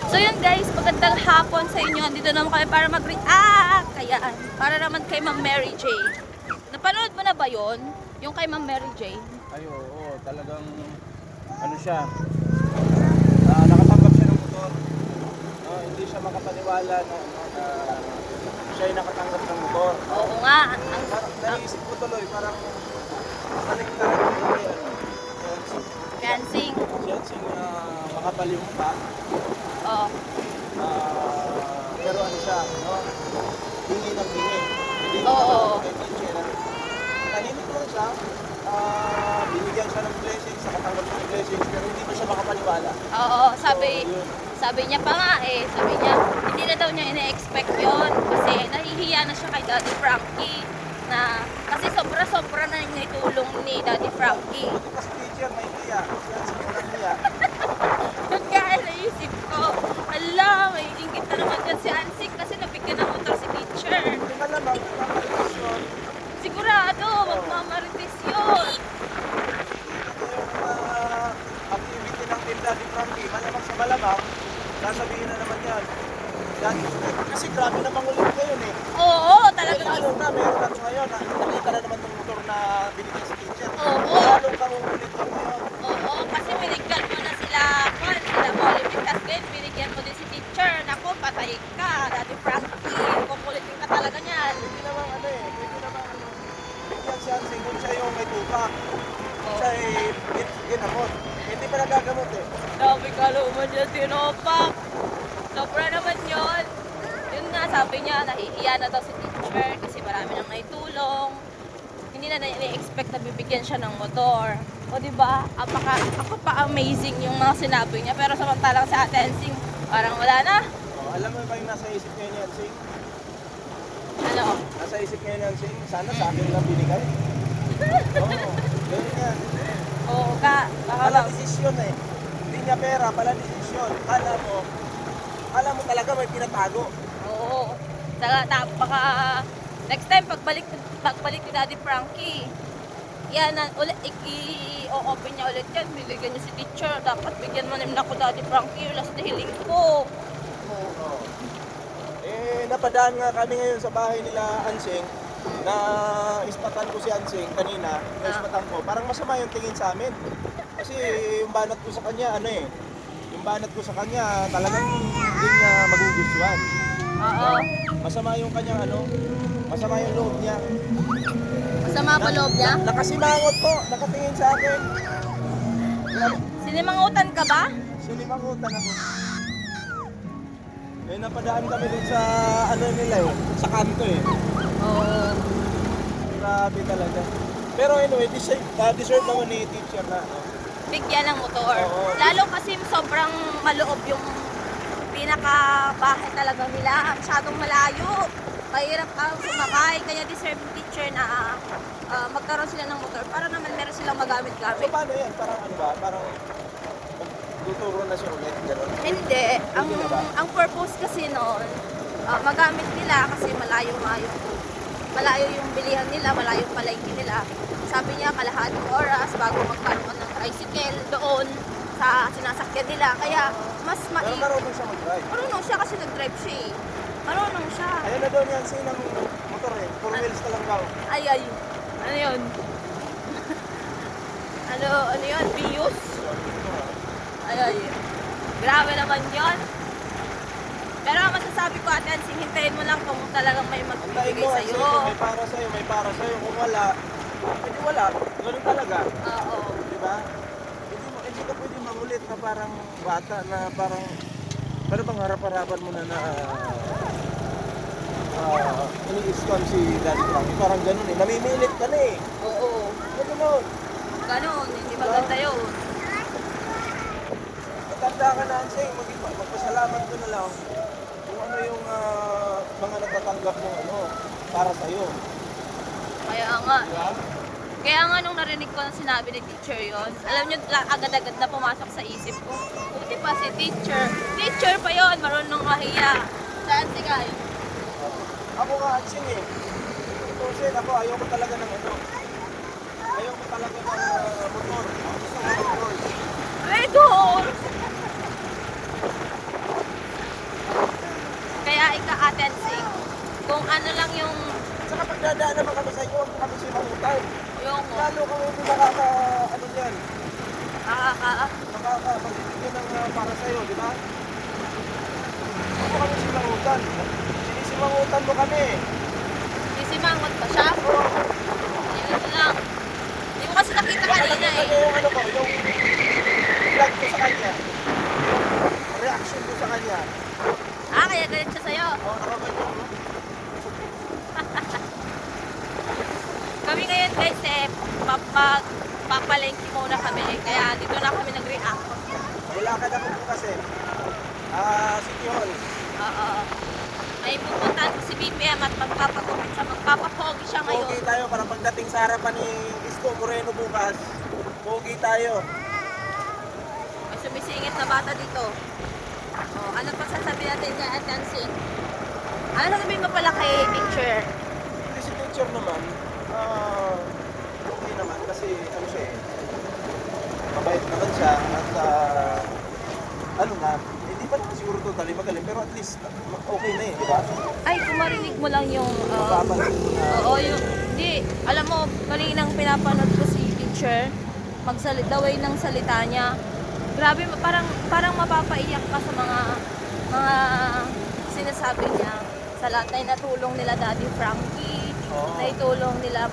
So yun guys, magandang hapon sa inyo. Andito naman kami para mag-react. Ayan, para naman kay Ma'am Mary J. Napanood mo na ba yon? Yung kay Ma'am Mary J? Ay, oo, talagang ano siya, nakatanggap siya ng motor. Hindi siya makapaniwala na siya ay nakatanggap ng motor. Oo nga. Parang naisip ko tuloy, parang balik na rin Dancing. si makapalimuta. Oo. Pero ano siya, no? Hingi ng hingi. Hindi Oo. kay teacher. Tahimik lang siya. Binigyan siya ng blessings, nakatanggap siya ng blessings, pero hindi pa siya makapaniwala. Oo, sabi, So, yun. sabi niya pa nga sabi niya, hindi na daw niya ina-expect yon kasi nahihiya na siya kay Daddy Frankie na, kasi sobra-sobra na yung itulong ni Daddy Frankie. Buti pa si teacher, may hiya. Siya sa walang hiya. Doon kaya naisip ko, ala, may ingit na naman dyan si Ansik kasi nabigyan ng motor si teacher. Hindi malamang, makakalimutan yun. Sigurado, magmamarites yun. Ito yung activity ng Team Daddy Frankie. Malamang sa malamang, sasabihin na naman yan. Kasi grabe na mangulit ngayon eh. Oo, Talaga talagang lalo na, meron na ngayon. Nakita na naman ng motor na binigyan si teacher. Oo. Lalo kang uulit ka ngayon. oo, kasi binigyan mo na sila, sila Olympic, tapos ngayon binigyan mo din si teacher. Naku, patay ka, Daddy Frankie. Kukulitin ka talaga niyan. Pwede naman pwede naman bigyan siya kung siya yung may tupak. Siya ay ginamot. Hindi pa nagagamot eh. Sabi ka naman dyan, tinopak. Sobra naman yun. Yun nga, sabi niya, nahihiya na daw si teacher kasi marami nang naitulong. Hindi na na-expect na bibigyan siya ng motor. O diba, ako pa amazing yung mga sinabi niya. Pero samantalang sa Tensing, parang wala na. Alam mo ba yung nasa isip ngayon ni Ansing? Ano? Nasa isip ngayon ni Ansing, sana sa akin lang binigay. Oo, ganun yan. Oo ka, baka Pala desisyon eh. Hindi niya pera, pala desisyon. Alam mo talaga may pinatago. oo. Baka next time pagbalik ni Daddy Frankie, yan ulit i-open niya ulit yan, bibigyan niya si teacher. Dapat bigyan mo naman ako Daddy Frankie, yung last na hiling ko. Oo. Napadaan nga kami ngayon sa bahay nila Ansing na ispatan ko si Ansing kanina, ispatan ko. Parang masama yung tingin sa amin. Kasi yung banat ko sa kanya, yung banat ko sa kanya talagang hindi niya magugustuhan. Oo. Masama yung kanyang masama yung loob niya. Masama pa loob niya? Nakasimangot po, nakatingin sa akin. Sinimangutan ka ba? Sinimangutan ako. Napadaan kami dun sa nila sa kanto Oo. Grabe talaga. Pero anyway, deserve naman ni teacher na Bigyan ng motor. Oo. Lalo kasi sobrang maloob yung pinakabahay talaga nila. Masyadong malayo. Mahirap ang sumakay. Kaya deserve ng teacher na magkaroon sila ng motor para naman meron silang So magamit-gamit. paano yan? Parang Parang tuturo na siya ulit, gano'n? Hindi. Hindi na ba? Ang purpose kasi noon, magamit nila kasi malayo yung bilihan nila, malayo yung palengke nila. Sabi niya, kalahating oras bago magkaroon ng tricycle doon sa sinasakyan nila. Kaya, mas Pero marunong siya mag-drive. marunong siya kasi nag-drive siya eh. Marunong siya. Ayun na doon yan, ng motor 4 wheels na lang daw. Ay. Ano yun? ano yun? Bius? Ay. Grabe naman yun. Pero ang masasabi ko, Ate Ansing, hintayin mo lang kung talagang may Hintayin magbibigay mo, sa'yo. Ansing, kung may para sa'yo. Kung wala, hindi wala. Ganun talaga. Oo. Di ba? Hindi ka pwede mangulit na parang bata na parang bang harap-harapan mo na ini-scam si Daddy Frankie. Parang ganun eh. Namimilit ka na eh. Oo. Ganun. Ganon, hindi maganda yun. Matanda ka na, Ansing. Magpasalamat ko na lang kung ano yung mga nagtatanggap ng para sa'yo. Kaya nga. Diba? Kaya nga nung narinig ko na sinabi ni teacher yon, alam nyo, agad-agad na pumasok sa isip ko. Buti pa si teacher. Teacher pa yon, marunong mahiya. Saan si Guy? Ako nga, Ansing eh. Kasi ako, ayoko talaga ng Ayoko talaga ng motor. Gusto ko ng motor. Red Horse! Yung ano lang yung, Saka pagdadaan naman kami sa inyo, huwag mo kami simangutan. yung, Lalo kami hindi makaka, ano yan, nakaka, makaka-pagbibigyan ng para sa'yo, di ba? Huwag mo kami simangutan. Sinisimangutan mo kami. sisimangot pa siya. Oo. Yun lang. Hindi ko kasi nakita kanina eh. Yung ano ko, yung vlog ko sa kanya. Yung reaction ko sa kanya. Ah, kaya galit siya sa'yo. Oo, nakaganyan mo. Kami ngayon guys eh, papalengke muna kami. Kaya dito na kami nag-react. Wala ka na po kasi. City Hall. Oo. May pupuntahan ko si BBM at magpapapogi siya ngayon. Pogi tayo para pagdating sa harapan ni Isko Moreno bukas. Pogi tayo. May sumisingit na bata dito. Oh, ano pa sasabihin natin kay Ate Ansing? Ano sasabihin mo pala kay teacher? Hindi si teacher naman. Okay naman kasi ano siya eh. Mabait naman siya at ano nga, hindi pa naman siguro totally magaling pero at least okay na eh, di ba? Ay, kung marinig mo lang yung... Mapapansin oo, yung... Hindi, alam mo, kaninang pinapanood ko si teacher, the way ng salita niya. Grabe, parang mapapaiyak ka sa mga sinasabi niya. Sa lahat na natulong nila Daddy Frankie, Oo. naitulong nila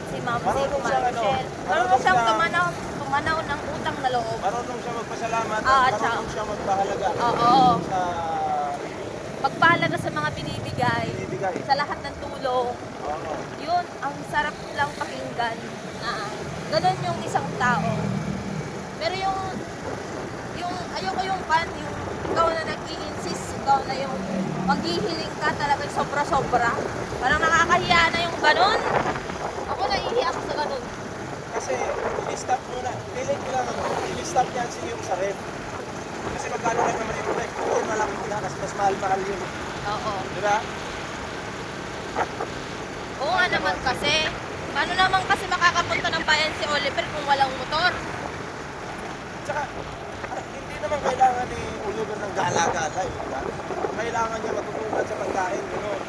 si Ma'am Marunong siyang ano, Michelle. marunong Marunong siyang siyang- tumanaw ng utang na loob. marunong siya magpasalamat Ah, at marunong siya magpahalaga Oo. sa Magpahalaga sa mga binibigay, binibigay. sa lahat ng tulong. Oo. Yun, ang sarap lang pakinggan na ganun yung isang tao. Pero yung ayoko yung yung ikaw na nag-i-insist, ikaw na yung maghihiling ka talaga sobra-sobra. Parang nakakahiya na yung ganun. Ako nahihiya ako sa ganun. Kasi i-stop muna. Feeling ko lang ano, i-stop niya yung sa ref. Kasi magkano rin naman yung ref. Puro na lang muna kasi mas mahal-mahal yun. Oo. Di ba? Oo nga naman kasi. Paano naman kasi makakapunta ng bayan si Oliver kung walang motor? Tsaka, hindi naman kailangan ni Oliver ng gala-gala eh. Di ba? Kailangan niya matutunan sa pagkain. Gano'n.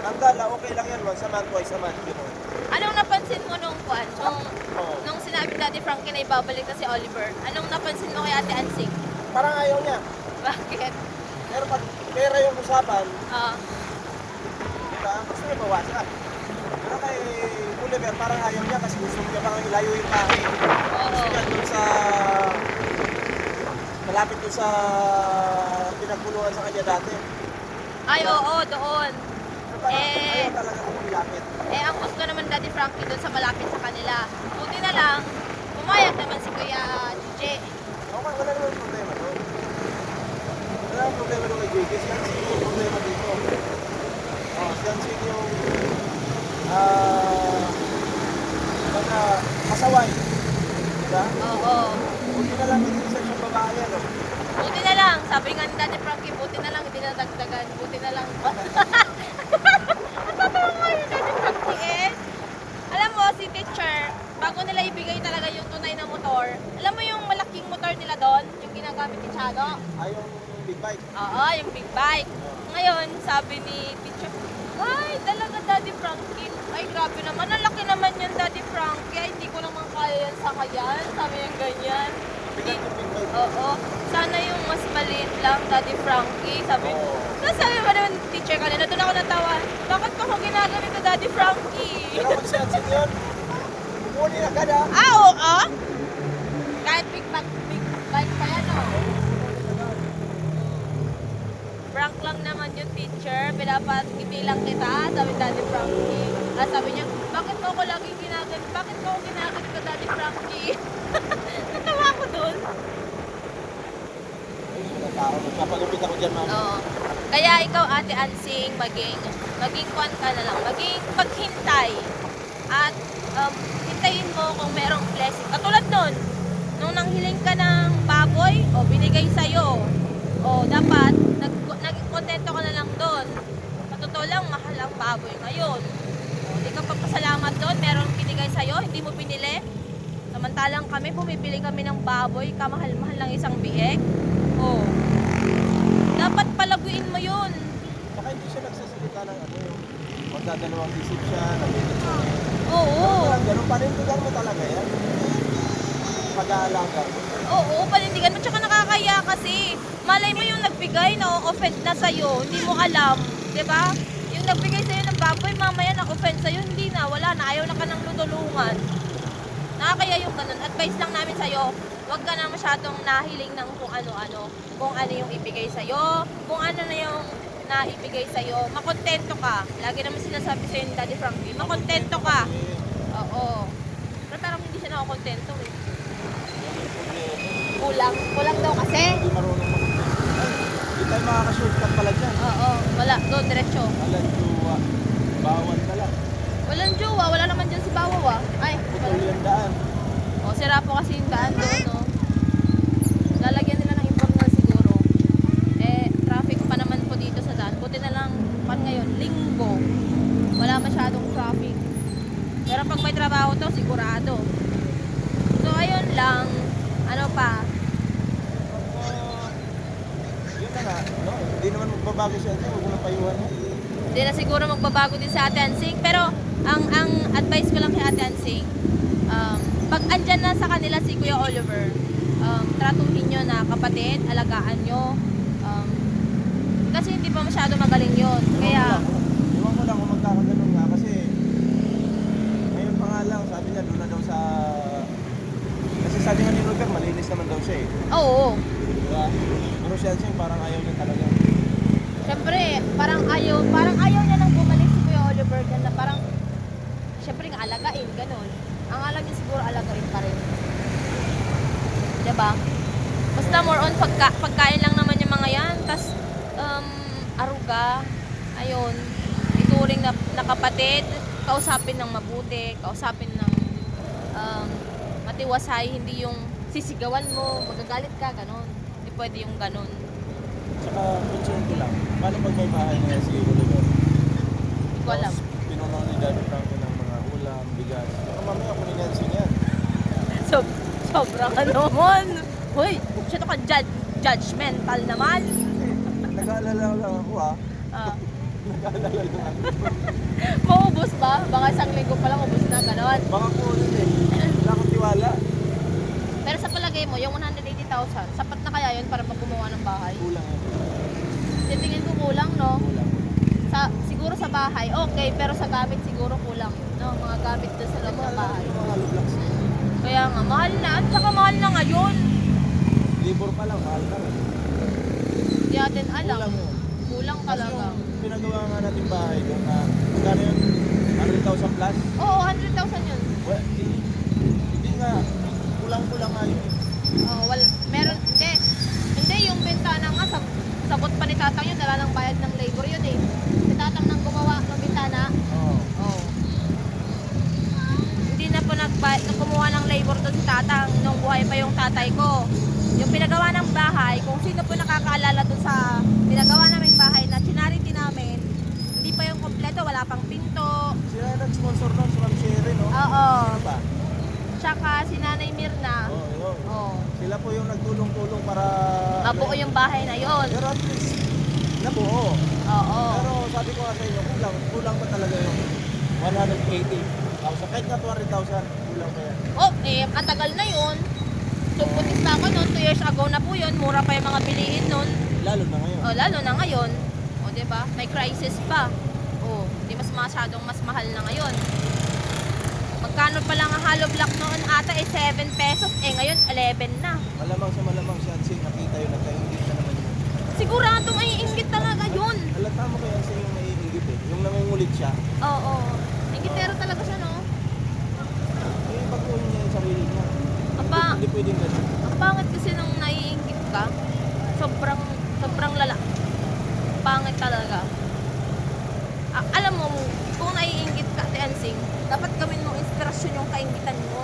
Ang gala, okay lang yan. Once a month, twice a month. Gano'n. Anong napansin mo nung kwan? Oo. Nung sinabi Daddy Frankie na ibabalik na si Oliver, anong napansin mo kay Ate Ansing? Parang ayaw niya. Bakit? Pero pag pera yung usapan, Ah, di ba? Gusto niya bawasan. Pero kay Oliver, parang ayaw niya kasi gusto niya parang ilayo yung bahay. oo. Gusto niya doon sa... malapit doon sa pinagpuluhan sa kanya dati. Ay, oo, doon. Pero parang Eh. ayaw talaga kung malapit. Eh, ang gusto naman Daddy Frankie doon sa malapit sa kanila. Buti na lang, pumayag naman si Kuya JJ. Okay, wala naman problema doon. Wala naman problema doon kay JJ. Si Hansing yung problema dito. Si Hansing yung... baga, masaway. Diba? Oo. Buti na lang mag-research yung babae yan. Oh. Buti na lang, sabi nga ni Daddy Frankie, buti na lang hindi nadagdagan. Buti na lang. Natatawa nga yung Daddy Frankie eh. Alam mo, si teacher, bago nila ibigay talaga yung tunay na motor, alam mo yung malaking motor nila doon, yung ginagamit ni Chano? Ay, yung big bike. Oo, yung big bike. Ngayon, sabi ni teacher, ay, talaga Daddy Frankie. Ay, grabe naman. Ang laki naman yan, Daddy Frankie. Ay, hindi ko naman kaya yan sa kayan. Sabi yung ganyan. Bigat yung big bike. Oo. Sana yung mas maliit lang, Daddy Frankie. Sabi, Oo. nasabi ba naman ni teacher kanina? Doon ako natawa. Bakit ko ako ginaganito, Daddy Frankie? Pero kung si Hansing yun, kukunin agad ah. Ah, oo. Kahit big bike pa yan, oh. Prank lang naman yung teacher. Pinapat ibilang kita, sabi Daddy Frankie. At sabi niya, bakit mo ako laging ginaganito? Bakit mo ako ginaganito, Daddy Frankie? Natawa ko dun. Ay, sila tao. Magpapagupit ako dyan, ma'am. Oo. Kaya ikaw, Ate Ansing, maging kwan ka na lang. Maging paghintay. At hintayin mo kung merong blessing. Katulad nun, nung nanghiling ka ng baboy, o binigay sa'yo, o dapat, naging kontento ka na lang doon. Patotoo lang, mahal ang baboy ngayon. O, di ka papasalamat doon, merong binigay sa'yo, hindi mo pinili. Samantalang kami, bumibili kami ng baboy, kamahal-mahal ng isang biek. O, dapat palaguin mo yun. Baka hindi siya nagsasalita ng ano yung nagdadalawang isip siya, nag-iisip. Oo. Ganun, panindigan mo talaga yan. Pag-aalaga mo. Oo, panindigan mo. Tsaka nakakaya kasi. Malay mo yung nagbigay, na-offend na sa'yo. Hindi mo alam. 'Di ba? Yung nagbigay sa'yo ng baboy, mamaya na-offend sa'yo. Hindi na, wala na. Ayaw na ka ng tutulungan. Nakakaya yung ganun. Advice lang namin sa'yo, huwag ka na masyadong nahiling ng kung ano-ano. Kung ano yung ibigay sa'yo. Kung ano na yung naibigay sa'yo. Makontento ka. Lagi naman sinasabi sa'yo ni Daddy Frankie, makontento ka. Oo. Pero parang hindi siya nakakontento eh. Kulang daw kasi. Hindi marunong mag-contento. Hindi tayo makaka-shortcut pala dyan. Oo, wala. Doon, diretso. Alam jowa, bawal ka lang. Walang jowa, wala naman dyan si Bawaw ah. Ay, Putol yung daan. o, sira po kasi yung daan doon, no? Lalagyan nila ng importan siguro. Eh, traffic pa naman po dito sa daan. Buti na lang, pan ngayon, linggo. Wala masyadong traffic. Pero pag may trabaho to, sigurado. So, ayun lang. Ano pa? Yun na nga, no? Hindi naman magbabago siya. Huwag mo na payuhan mo. Hindi na siguro magbabago din sa Ate Hansing. Pero, ang advice ko lang kay Ate Hansing, pag andyan na sa kanila si Kuya Oliver, tratuhin nyo na kapatid, alagaan nyo. Kasi hindi pa masyado magaling yon. Kaya, Iwan ko lang kung magkakaganon nga kasi ngayon pa nga lang, sabi niya doon na daw sa... Kasi sabi nga ni Roger, malinis naman daw siya eh. oo. Diba? Pero siya parang ayaw niya talaga. Siyempre, parang ayaw niya nang bumalik si Kuya Oliver dyan na parang, siyempre nga alagain, ganun. Ang alam niya siguro alagain pa rin. Diba? Basta more on pagkain lang naman yung mga yan. Tas, aruga, ayun, ituring na kapatid, kausapin ng mabuti, kausapin ng matiwasay, hindi yung sisigawan mo, magagalit ka, ganun. Hindi pwede yung ganun. Tsaka concern ko lang, paano pag may bahay na si Oliver? Hindi ko alam. Tapos, pinunaw ni Daddy Frankie ng mga ulam, bigas. Baka mamaya ako ninansin yan. Sobrang ano mon. Hoy, siya to ka judgmental naman. Nag-aalala lang ako ah. Ah, Nag-aalala lang ako. maubos ba? Baka isang linggo pa lang ubos na, gano'n. Baka po ulit eh. Wala akong tiwala. Pero sa palagay mo, yung 180,000, sapat na kaya yun para gumawa ng bahay? Kulang yan. Titingin ko kulang, no? Kulang. Siguro sa bahay, okay. Pero sa gamit siguro kulang yun, no? Mga gamit doon sa loob ng bahay. Mga hollow blocks. Kaya nga, mahal na. At saka mahal na ngayon. Libor pa lang, mahal ka rin. Hindi natin alam. Kulang yun. Kulang Kasi talaga. yung pinagawa nga natin bahay doon na, magkano yun? 100,000 plus? Oo, 100,000 yun. Well, hindi nga. Kulang-kulang nga yun. Oh, meron, hindi, yung bintana nga, sabot pa ni tatang yun, dala ng bayad ng labor yun eh. Si tatang nang gumawa ng bintana, Oo. oh. Hindi na po nung kumuha ng labor doon si tatang, nung buhay pa yung tatay ko. Yung pinagawa ng bahay, kung sino po nakakaalala doon sa pinagawa naming bahay na charity namin, hindi pa yung kompleto, wala pang pinto. Sila yung nag-sponsor nun, si Ma'am Sherry, no? Oo. Ano ba? Tsaka si Nanay Mirna, Oo, yun. oh, Sila po yung nagtulong-tulong para... mabuo yung bahay na yon. Pero at least, nabuo. Oo. Pero sabi ko nga sa inyo, kulang pa talaga yung 180,000. Kahit nga 200,000, kulang pa yan. Oh, eh, matagal na yun. Tumputis na ako noon, 2 years ago na po yun. Mura pa yung mga bilihin noon. Lalo na ngayon. Oh, lalo na ngayon. O, diba? May crisis pa. Oh, di mas masyadong mas mahal na ngayon. Magkano pa lang ang hollow block noon ata eh 7 pesos. Eh ngayon 11 na. Malamang si Hansing, nakita yun, nagkaingit na naman yun. Siguradong ay inggit talaga yun. Halata mo kay Hansing yung naiingit eh. Yung nangungulit siya. Oo. Inggitero talaga siya, no? Eh, baguhin niya yung sarili niya. Hindi pwedeng ganun. Ang pangit kasi nung naiinggit ka. Sobrang lala. Pangit talaga. Alam mo, kung naiinggit ka, Hansing, dapat gawin mo inspirasyon yung kainggitan mo,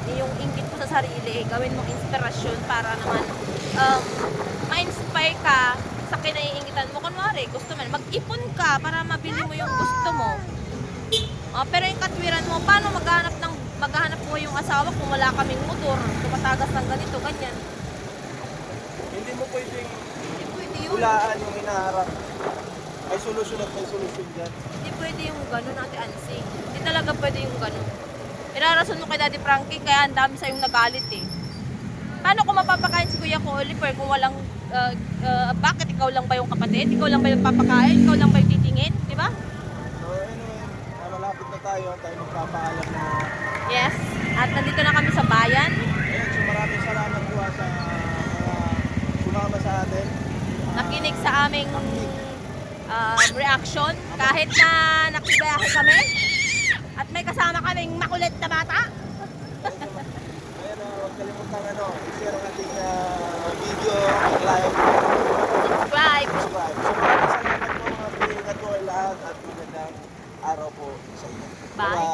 yung inggit mo sa sarili, gawin mo inspirasyon para naman ma-inspire ka sa kinaiingitan mo. Kunwari, gusto mo, mag-ipon ka para mabili mo yung gusto mo. Pero yung katwiran mo, paano maghahanap mo yung asawa kung wala kaming motor, tumatagas ng ganito, ganyan. Hindi mo pwedeng Hindi pwede yun. hulaan yung hinaharap. May solusyon at may solusyon dyan. Hindi pwede yung gano'n, Ate Ansing. Hindi talaga pwede yung gano'n. Irarason mo kay Daddy Frankie, kaya ang dami sa'yong nagalit eh. Paano kung mapapakain si Kuya ko, Oliver, kung walang, bakit ikaw lang ba yung kapatid? Ikaw lang ba yung papakain? Ikaw lang ba yung titingin? Di ba? So anyway, malapit na tayo magpapaalam na. Yes. At nandito na kami sa bayan. Ayan, so maraming salamat po sa mga sumama sa atin. Nakinig sa aming reaction. Kahit na nakibayahe kami. At may kasama kaming makulit na bata. Ayan, huwag kalimutan i-share ang ating video, like, Subscribe. subscribe. So maraming salamat po mga pingat po lahat at magandang araw po sa inyo. Bye.